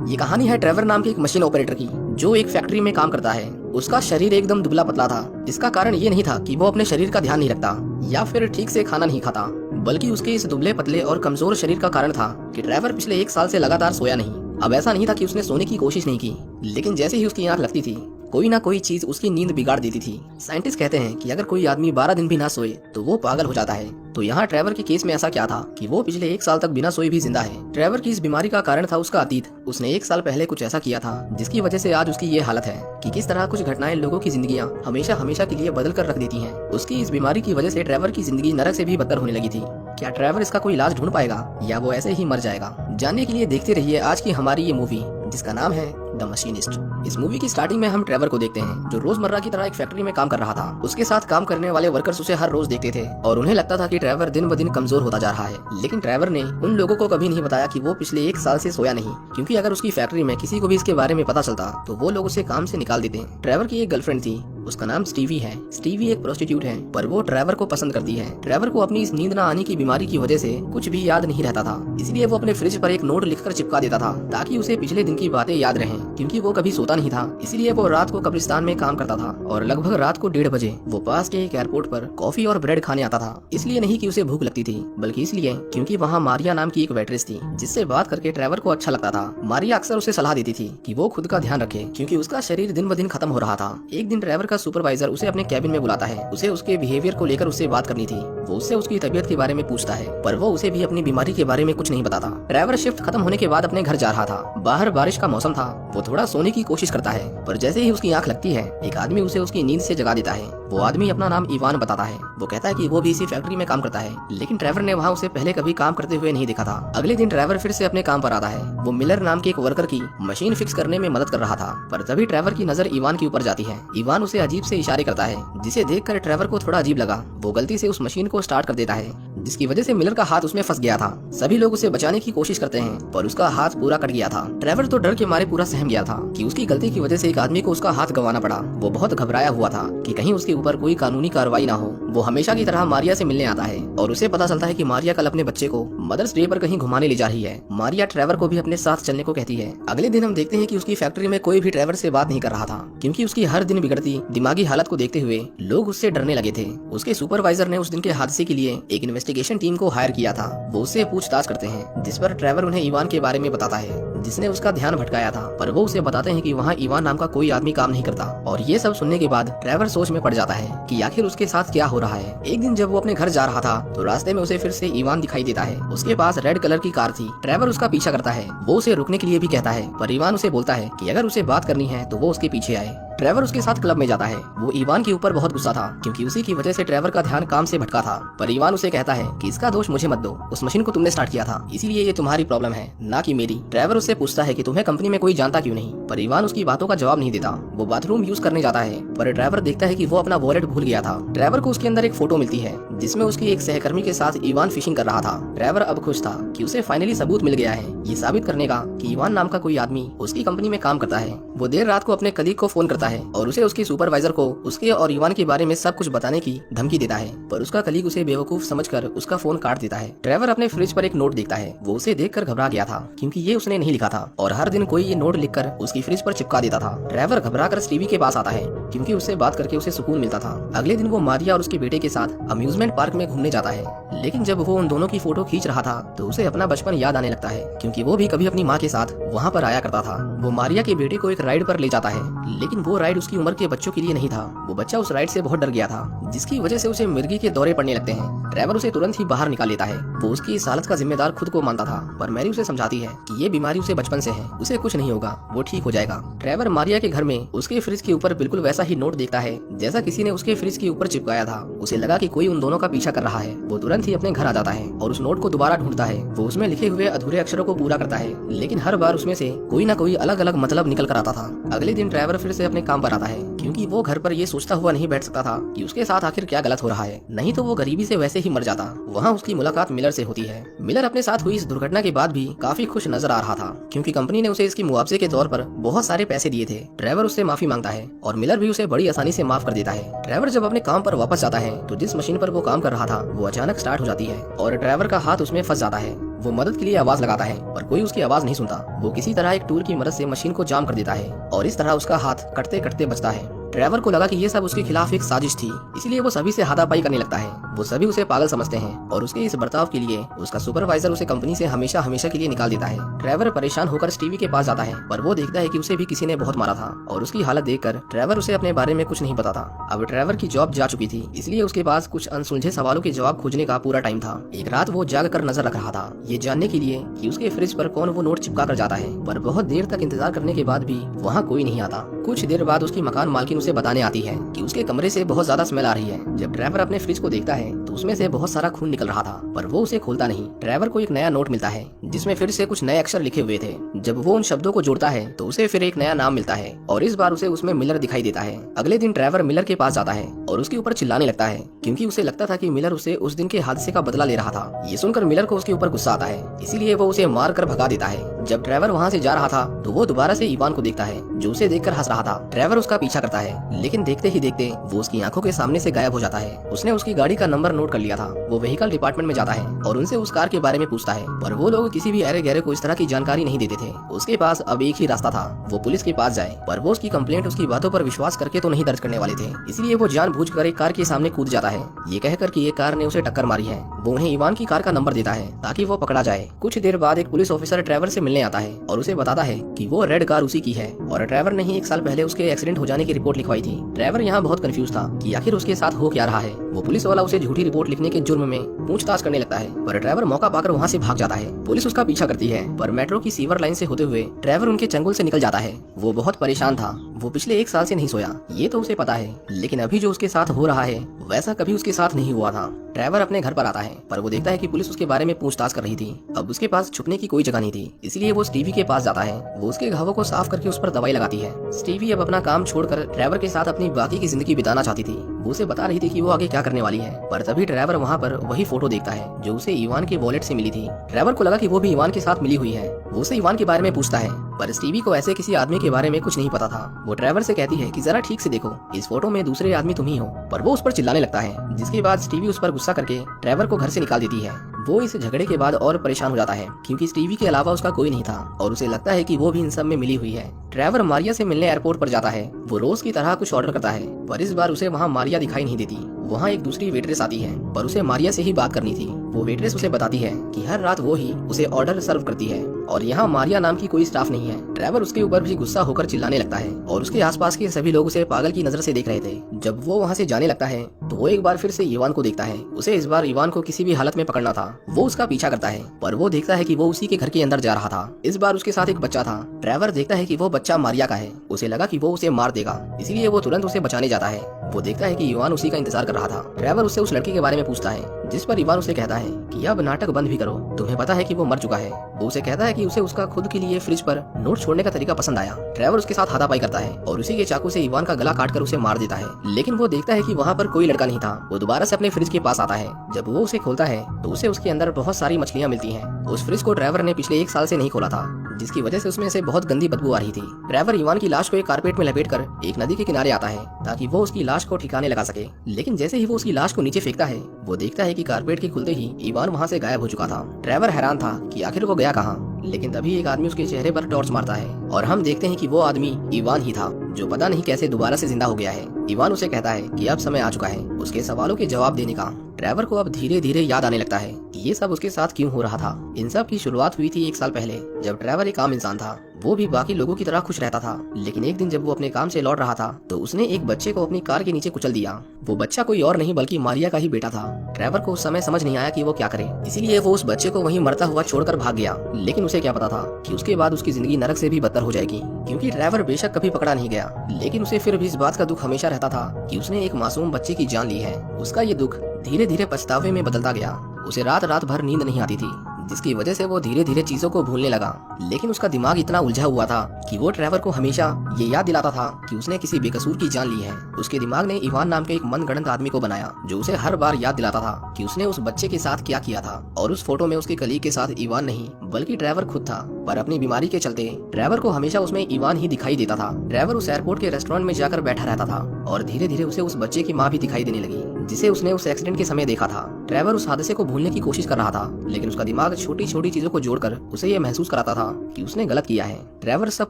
ये कहानी है ट्रेवर नाम के एक मशीन ऑपरेटर की, जो एक फैक्ट्री में काम करता है। उसका शरीर एकदम दुबला पतला था। इसका कारण ये नहीं था कि वो अपने शरीर का ध्यान नहीं रखता या फिर ठीक से खाना नहीं खाता, बल्कि उसके इस दुबले पतले और कमजोर शरीर का कारण था कि ट्रेवर पिछले 1 साल से लगातार सोया नहीं। अब ऐसा नहीं था कि उसने सोने की कोशिश नहीं की, लेकिन जैसे ही उसकी आंख लगती थी, कोई ना कोई चीज उसकी नींद बिगाड़ देती थी। साइंटिस्ट कहते हैं कि अगर कोई आदमी 12 दिन भी ना सोए तो वो पागल हो जाता है। तो यहाँ ट्रेवर के केस में ऐसा क्या था कि वो पिछले 1 साल तक बिना सोए भी जिंदा है। ट्रेवर की इस बीमारी का कारण था उसका अतीत। उसने 1 साल पहले कुछ ऐसा किया था जिसकी वजह से आज उसकी ये हालत है कि किस तरह कुछ घटनाएं लोगों की जिंदगियां हमेशा हमेशा के लिए बदल कर रख देती हैं। उसकी इस बीमारी की वजह से ट्रेवर की जिंदगी नरक से भी बदतर होने लगी थी। क्या ट्रेवर इसका कोई इलाज ढूंढ पाएगा या वो ऐसे ही मर जाएगा? जानने के लिए देखते रहिए आज की हमारी ये मूवी, जिसका नाम है द मशीनिस्ट। इस मूवी की स्टार्टिंग में हम ट्रेवर को देखते हैं, जो रोजमर्रा की तरह एक फैक्ट्री में काम कर रहा था। उसके साथ काम करने वाले वर्कर्स उसे हर रोज देखते थे और उन्हें लगता था कि ट्रेवर दिन ब दिन कमजोर होता जा रहा है। लेकिन ट्रेवर ने उन लोगों को कभी नहीं बताया कि वो पिछले 1 साल से सोया नहीं, क्योंकि अगर उसकी फैक्ट्री में किसी को भी इसके बारे में पता चलता तो वो लोग उसे काम से निकाल देते। ट्रेवर की एक गर्लफ्रेंड थी, उसका नाम स्टीवी है। स्टीवी एक प्रोस्टिट्यूट है, पर वो ट्रेवर को पसंद करती है। ट्रेवर को अपनी इस नींद न आने की बीमारी की वजह से कुछ भी याद नहीं रहता था, इसलिए वो अपने फ्रिज पर एक नोट लिखकर चिपका देता था ताकि उसे पिछले दिन की बातें याद रहें। क्योंकि वो कभी सोता नहीं था, इसलिए वो रात को कब्रिस्तान में काम करता था और लगभग रात को 1:30 बजे वो पास के एक एयरपोर्ट पर कॉफी और ब्रेड खाने आता था। इसलिए नहीं कि उसे भूख लगती थी, बल्कि इसलिए क्योंकि वहाँ मारिया नाम की एक वेट्रेस थी, जिससे बात करके ट्रेवर को अच्छा लगता था। मारिया अक्सर उसे सलाह देती थी कि वो खुद का ध्यान रखे, क्योंकि उसका शरीर दिन ब दिन खत्म हो रहा था। एक दिन ट्रेवर का सुपरवाइजर उसे अपने कैबिन में बुलाता है। उसे उसके बिहेवियर को लेकर उससे बात करनी थी। वो उससे उसकी तबीयत के बारे में पूछता है, पर वो उसे भी अपनी बीमारी के बारे में कुछ नहीं बताता। ट्रेवर शिफ्ट खत्म होने के बाद अपने घर जा रहा था। बाहर बारिश का मौसम था। वो थोड़ा सोने की कोशिश करता है, पर जैसे ही उसकी आंख लगती है, एक आदमी उसे उसकी नींद से जगा देता है। वो आदमी अपना नाम इवान बताता है। वो कहता है कि वो भी इसी फैक्ट्री में काम करता है, लेकिन ट्रेवर ने वहाँ उसे पहले कभी काम करते हुए नहीं देखा था। अगले दिन ट्रेवर फिर से अपने काम पर आता है। वो मिलर नाम के एक वर्कर की मशीन फिक्स करने में मदद कर रहा था, पर तभी ट्रेवर की नजर इवान के ऊपर जाती है। इवान उसे अजीब से इशारे करता है, जिसे देखकर ट्रेवर को थोड़ा अजीब लगा। वो गलती से उस मशीन को स्टार्ट कर देता है, जिसकी वजह से मिलर का हाथ उसमें फंस गया था। सभी लोग उसे बचाने की कोशिश करते हैं, पर उसका हाथ पूरा कट गया था। ट्रेवर तो डर के मारे पूरा सहम गया था कि उसकी गलती की वजह से एक आदमी को उसका हाथ गंवाना पड़ा। वो बहुत घबराया हुआ था कि कहीं उसके ऊपर कोई कानूनी कार्रवाई ना हो। वो हमेशा की तरह मारिया से मिलने आता है और उसे पता चलता है कि मारिया कल अपने बच्चे को मदर्स डे पर कहीं घुमाने ले जा रही है। मारिया ट्रेवर को भी अपने साथ चलने को कहती है। अगले दिन हम देखते हैं कि उसकी फैक्ट्री में कोई भी ट्रेवर से बात नहीं कर रहा था, क्योंकि उसकी हर दिन बिगड़ती दिमागी हालत को देखते हुए लोग उससे डरने लगे थे। उसके सुपरवाइजर ने उस दिन के हादसे के लिए एक इन्वेस्टिगेशन टीम को हायर किया था। वो उससे पूछताछ करते हैं, जिस पर ट्रेवर उन्हें इवान के बारे में बताता है, जिसने उसका ध्यान भटकाया था। पर वो उसे बताते हैं कि वहाँ इवान नाम का कोई आदमी काम नहीं करता। और ये सब सुनने के बाद ट्रेवर सोच में पड़ जाता है कि आखिर उसके साथ क्या हो रहा है। एक दिन जब वो अपने घर जा रहा था तो रास्ते में उसे फिर से इवान दिखाई देता है। उसके पास रेड कलर की कार थी। ट्रेवर उसका पीछा करता है। वो उसे रुकने के लिए भी कहता है, पर इवान उसे बोलता है कि अगर उसे बात करनी है तो वो उसके पीछे आए। ट्रेवर उसके साथ क्लब में जाता है। वो इवान के ऊपर बहुत गुस्सा था, क्योंकि उसी की वजह से ट्रेवर का ध्यान काम से भटका था। पर इवान उसे कहता है कि इसका दोष मुझे मत दो, उस मशीन को तुमने स्टार्ट किया था, इसीलिए ये तुम्हारी प्रॉब्लम है, ना कि मेरी। ट्रेवर उससे पूछता है कि तुम्हें कंपनी में कोई जानता क्यों नहीं, पर इवान उसकी बातों का जवाब नहीं देता। वो बाथरूम यूज करने जाता है, पर ट्रेवर देखता है कि वो अपना वॉलेट भूल गया था। ट्रेवर को उसके अंदर एक फोटो मिलती है, जिसमें उसकी एक सहकर्मी के साथ इवान फिशिंग कर रहा था। ट्रेवर अब खुश था कि उसे फाइनली सबूत मिल गया है, ये साबित करने का कि इवान नाम का कोई आदमी उसकी कंपनी में काम करता है। वो देर रात को अपने कलीग को फोन करता है और उसे उसके सुपरवाइजर को उसके और इवान के बारे में सब कुछ बताने की धमकी देता है, पर उसका कलीग उसे बेवकूफ समझकर उसका फोन काट देता है। ट्रेवर अपने फ्रिज पर एक नोट देखता है। वो उसे देखकर घबरा गया था, क्योंकि ये उसने नहीं लिखा था और हर दिन कोई ये नोट लिखकर उसकी फ्रिज पर चिपका देता था। ट्रेवर घबराकर स्टीवी के पास आता है, क्योंकि उससे बात करके उसे सुकून मिलता था। अगले दिन वो मारिया और उसके बेटे के साथ अम्यूजमेंट पार्क में घूमने जाता है, लेकिन जब वो उन दोनों की फोटो खींच रहा था तो उसे अपना बचपन याद आने लगता है, क्योंकि वो भी कभी अपनी माँ के साथ वहाँ पर आया करता था। वो मारिया के बेटे को एक राइड पर ले जाता है, लेकिन वो राइड उसकी उम्र के बच्चों के लिए नहीं था। वो बच्चा उस राइड से बहुत डर गया था, जिसकी वजह से उसे मिर्गी के दौरे पड़ने लगते हैं। ट्रेवर उसे तुरंत ही बाहर निकाल लेता है। वो उसकी इस हालत का जिम्मेदार खुद को मानता था, पर मैरी उसे समझाती है कि ये बीमारी उसे बचपन से है, उसे कुछ नहीं होगा, वो ठीक हो जाएगा। ट्रेवर मारिया के घर में उसके फ्रिज के ऊपर बिल्कुल वैसा ही नोट देखता है जैसा किसी ने उसके फ्रिज के ऊपर चिपकाया था। उसे लगा कि कोई उन दोनों का पीछा कर रहा है। वो तुरंत ही अपने घर आ जाता है और उस नोट को दोबारा ढूंढता है। वो उसमें लिखे हुए अधूरे अक्षरों को पूरा करता है, लेकिन हर बार उसमें से कोई ना कोई अलग अलग मतलब निकल कर आता था। अगले दिन ट्रेवर फिर से अपने काम पर आता है, क्योंकि वो घर पर ये सोचता हुआ नहीं बैठ सकता था कि उसके साथ आखिर क्या गलत हो रहा है, नहीं तो वो गरीबी से वैसे ही मर जाता। वहाँ उसकी मुलाकात मिलर से होती है। मिलर अपने साथ हुई इस दुर्घटना के बाद भी काफी खुश नजर आ रहा था, क्योंकि कंपनी ने उसे इसकी मुआवजे के तौर पर बहुत सारे पैसे दिए थे। ट्रेवर उससे माफी मांगता है और मिलर भी उसे बड़ी आसानी से माफ कर देता है। ट्रेवर जब अपने काम पर वापस जाता है तो जिस मशीन पर वो काम कर रहा था वो अचानक स्टार्ट स्टार्ट हो जाती है और ड्राइवर का हाथ उसमें फंस जाता है। वो मदद के लिए आवाज लगाता है पर कोई उसकी आवाज नहीं सुनता। वो किसी तरह एक टूल की मदद से मशीन को जाम कर देता है और इस तरह उसका हाथ कटते कटते बचता है। ड्राइवर को लगा कि ये सब उसके खिलाफ एक साजिश थी, इसलिए वो सभी से हाथापाई करने लगता है। वो सभी उसे पागल समझते हैं और उसके इस बर्ताव के लिए उसका सुपरवाइजर उसे कंपनी से हमेशा हमेशा के लिए निकाल देता है। ड्राइवर परेशान होकर स्टीवी के पास जाता है पर वो देखता है कि उसे भी किसी ने बहुत मारा था और उसकी हालत देखकर ड्राइवर उसे अपने बारे में कुछ नहीं पता था। अब ड्राइवर की जॉब जा चुकी थी, इसलिए उसके पास कुछ अनसुलझे सवालों के जवाब खोजने का पूरा टाइम था। एक रात वो जाग कर नजर रख रहा था ये जानने के लिए कि उसके फ्रिज पर कौन वो नोट चिपका कर जाता है, पर बहुत देर तक इंतजार करने के बाद भी वहाँ कोई नहीं आता। कुछ देर बाद उसकी मकान मालकिन उसे बताने आती है कि उसके कमरे से बहुत ज्यादा स्मेल आ रही है। जब ड्राइवर अपने फ्रिज को देखता है तो उसमें से बहुत सारा खून निकल रहा था, पर वो उसे खोलता नहीं। ड्राइवर को एक नया नोट मिलता है जिसमें फिर से कुछ नए अक्षर लिखे हुए थे। जब वो उन शब्दों को जोड़ता है तो उसे फिर एक नया नाम मिलता है और इस बार उसे उसमें मिलर दिखाई देता है। अगले दिन ड्राइवर मिलर के पास जाता है और उसके ऊपर चिल्लाने लगता है क्योंकि उसे लगता था कि मिलर उसे उस दिन के हादसे का बदला ले रहा था। ये सुनकर मिलर को उसके ऊपर गुस्सा आता है, इसीलिए वो उसे मार कर भगा देता है। जब ड्राइवर वहाँ से जा रहा था तो वो दोबारा से इवान को देखता है जो उसे देखकर हंस रहा था। ड्राइवर उसका पीछा करता है लेकिन देखते ही देखते वो उसकी आंखों के सामने से गायब हो जाता है। उसने उसकी गाड़ी का नंबर नोट कर लिया था। वो व्हीकल डिपार्टमेंट में जाता है और उनसे उस कार के बारे में पूछता है, पर वो लोग किसी भी अरे गहरे को इस तरह की जानकारी नहीं देते थे। उसके पास अब एक ही रास्ता था, वो पुलिस के पास जाए, पर वो उसकी कंप्लेंट उसकी बातों पर विश्वास करके तो नहीं दर्ज करने वाले थे। इसलिए वो जानबूझकर एक कार के सामने कूद जाता है ये कहकर कि ये कार ने उसे टक्कर मारी है। वो उन्हें इवान की कार का नंबर देता है ताकि वो पकड़ा जाए। कुछ देर बाद एक पुलिस ऑफिसर ड्राइवर से मिलने आता है और उसे बताता है कि वो रेड कार उसी की है और ड्राइवर ने ही 1 साल पहले उसके एक्सीडेंट हो जाने की रिपोर्ट लिखवाई थी। ड्राइवर यहाँ बहुत कंफ्यूज था कि आखिर उसके साथ हो क्या रहा है। वो पुलिस वाला उसे झूठी रिपोर्ट लिखने के जुर्म में पूछताछ करने लगता है, पर ड्राइवर मौका पाकर वहाँ से भाग जाता है। पुलिस उसका पीछा करती है पर मेट्रो की सीवर लाइन से होते हुए ड्राइवर उनके चंगुल से निकल जाता है। वो बहुत परेशान था, वो पिछले 1 साल से नहीं सोया, ये तो उसे पता है, लेकिन अभी जो उसके साथ हो रहा है वैसा कभी उसके साथ नहीं हुआ था। ड्राइवर अपने घर पर आता है पर वो देखता है कि पुलिस उसके बारे में पूछताछ कर रही थी। अब उसके पास छुपने की कोई जगह नहीं थी, इसलिए वो स्टीवी के पास जाता है। वो उसके घावों को साफ करके उस पर दवाई लगाती है। स्टीवी अब अपना काम छोड़कर ड्राइवर के साथ अपनी बाकी की जिंदगी बिताना चाहती थी। वो उसे बता रही थी कि वो आगे क्या करने वाली है, पर तभी ड्राइवर वहाँ पर वही फोटो देखता है जो उसे इवान के वॉलेट से मिली थी। ड्राइवर को लगा कि वो भी इवान के साथ मिली हुई है। वो उसे इवान के बारे में पूछता है पर स्टीवी को ऐसे किसी आदमी के बारे में कुछ नहीं पता था। वो ड्राइवर से कहती है कि जरा ठीक से देखो, इस फोटो में दूसरे आदमी तुम ही हो, पर वो उस पर चिल्लाने लगता है, जिसके बाद स्टीवी उस पर गुस्सा करके ड्राइवर को घर से निकाल देती है। वो इस झगड़े के बाद और परेशान हो जाता है क्योंकि स्टीवी के अलावा उसका कोई नहीं था और उसे लगता है कि वो भी इन सब में मिली हुई है। ड्राइवर मारिया से मिलने एयरपोर्ट पर जाता है। वो रोज की तरह कुछ ऑर्डर करता है पर इस बार उसे वहाँ मारिया दिखाई नहीं देती। वहाँ एक दूसरी वेट्रेस आती है पर उसे मारिया से ही बात करनी थी। वो वेट्रेस उसे बताती है कि हर रात वो ही उसे ऑर्डर सर्व करती है और यहाँ मारिया नाम की कोई स्टाफ नहीं है। ड्राइवर उसके ऊपर भी गुस्सा होकर चिल्लाने लगता है और उसके आसपास के सभी लोग उसे पागल की नजर से देख रहे थे। जब वो वहाँ से जाने लगता है तो वो एक बार फिर से इवान को देखता है। उसे इस बार इवान को किसी भी हालत में पकड़ना था। वो उसका पीछा करता है पर वो देखता है कि वो उसी के घर के अंदर जा रहा था। इस बार उसके साथ एक बच्चा था। ड्राइवर देखता है कि वो बच्चा मारिया का है। उसे लगा कि वो उसे मार देगा, इसलिए वो तुरंत उसे बचाने जाता है। वो देखता है कि इवान उसी का इंतजार कर रहा था। ड्राइवर उससे उस लड़की के बारे में पूछता है, जिस पर इवान उसे कहता है कि अब नाटक बंद भी करो, तुम्हें पता है कि वो मर चुका है। वो उसे कहता है कि उसे उसका खुद के लिए फ्रिज पर नोट छोड़ने का तरीका पसंद आया। ड्राइवर उसके साथ हाथापाई करता है और उसी के चाकू से इवान का गला काटकर उसे मार देता है। लेकिन वो देखता है कि वहाँ पर कोई लड़का नहीं था। वो दोबारा से अपने फ्रिज के पास आता है। जब वो उसे खोलता है तो उसे उसके अंदर बहुत सारी मछलियाँ मिलती हैं। उस फ्रिज को ड्राइवर ने पिछले 1 साल से नहीं खोला था, जिसकी वजह से उसमें से बहुत गंदी बदबू आ रही थी। ड्राइवर इवान की लाश को एक कारपेट में लपेटकर एक नदी के किनारे आता है ताकि वो उसकी लाश को ठिकाने लगा सके। लेकिन जैसे ही वो उसकी लाश को नीचे फेंकता है वो देखता है कि कारपेट के खुलते ही इवान वहाँ से गायब हो चुका था। ड्राइवर हैरान था कि आखिर वो गया कहाँ। लेकिन तभी एक आदमी उसके चेहरे पर टॉर्च मारता है और हम देखते हैं कि वो आदमी इवान ही था, जो पता नहीं कैसे दोबारा से जिंदा हो गया है। इवान उसे कहता है कि अब समय आ चुका है उसके सवालों के जवाब देने का। ड्राइवर को अब धीरे धीरे याद आने लगता है कि ये सब उसके साथ क्यों हो रहा था। इन सब की शुरुआत हुई थी 1 साल पहले, जब ड्राइवर एक आम इंसान था। वो भी बाकी लोगों की तरह खुश रहता था। लेकिन एक दिन जब वो अपने काम से लौट रहा था तो उसने एक बच्चे को अपनी कार के नीचे कुचल दिया। वो बच्चा कोई और नहीं बल्कि मारिया का ही बेटा था। ड्राइवर को उस समय समझ नहीं आया कि वो क्या करे, इसीलिए वो उस बच्चे को वहीं मरता हुआ छोड़कर भाग गया। लेकिन उसे क्या पता था कि उसके बाद उसकी जिंदगी नरक से भी बदतर हो जाएगी, क्योंकि ड्राइवर बेशक कभी पकड़ा नहीं गया, लेकिन उसे फिर भी इस बात का दुख हमेशा रहता था कि उसने एक मासूम बच्चे की जान ली है। उसका ये दुख धीरे धीरे पछतावे में बदलता गया। उसे रात रात भर नींद नहीं आती थी, जिसकी वजह से वो धीरे धीरे चीजों को भूलने लगा। लेकिन उसका दिमाग इतना उलझा हुआ था कि वो ड्राइवर को हमेशा ये याद दिलाता था कि उसने किसी बेकसूर की जान ली है। उसके दिमाग ने इवान नाम के एक मनगढ़ंत आदमी को बनाया, जो उसे हर बार याद दिलाता था कि उसने उस बच्चे के साथ क्या किया था। और उस फोटो में उसके कलीग के साथ इवान नहीं बल्कि ड्राइवर खुद था। पर अपनी बीमारी के चलते ड्राइवर को हमेशा उसमें इवान ही दिखाई देता था। ड्राइवर उस एयरपोर्ट के रेस्टोरेंट में जाकर बैठा रहता था और धीरे धीरे उसे उस बच्चे की माँ भी दिखाई देने लगी, जिसे उसने उस एक्सीडेंट के समय देखा था। ट्रेवर उस हादसे को भूलने की कोशिश कर रहा था, लेकिन उसका दिमाग छोटी छोटी चीजों को जोड़कर उसे ये महसूस कराता था कि उसने गलत किया है। ट्रेवर सब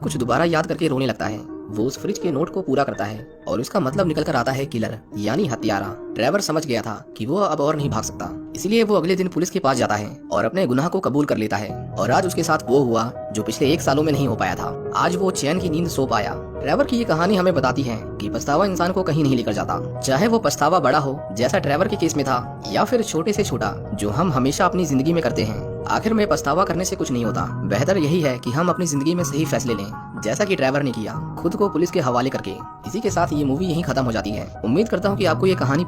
कुछ दोबारा याद करके रोने लगता है। वो उस फ्रिज के नोट को पूरा करता है और उसका मतलब निकल कर आता है किलर, यानी हत्यारा। ट्रेवर समझ गया था कि वो अब और नहीं भाग सकता, इसलिए वो अगले दिन पुलिस के पास जाता है और अपने गुनाह को कबूल कर लेता है। और आज उसके साथ वो हुआ जो पिछले 1 सालों में नहीं हो पाया था। आज वो चैन की नींद सो पाया। ट्रेवर की ये कहानी हमें बताती है कि पछतावा इंसान को कहीं नहीं लेकर जाता, चाहे वो पछतावा बड़ा हो जैसा ट्रेवर के केस में था, या फिर छोटे से छोटा जो हम हमेशा अपनी जिंदगी में करते हैं। आखिर में पछतावा करने से कुछ नहीं होता। बेहतर यही है कि हम अपनी जिंदगी में सही फैसले लें, जैसा कि ट्रेवर ने किया, खुद को पुलिस के हवाले करके। इसी के साथ ये मूवी यहीं खत्म हो जाती है। उम्मीद करता हूँ कि आपको ये कहानी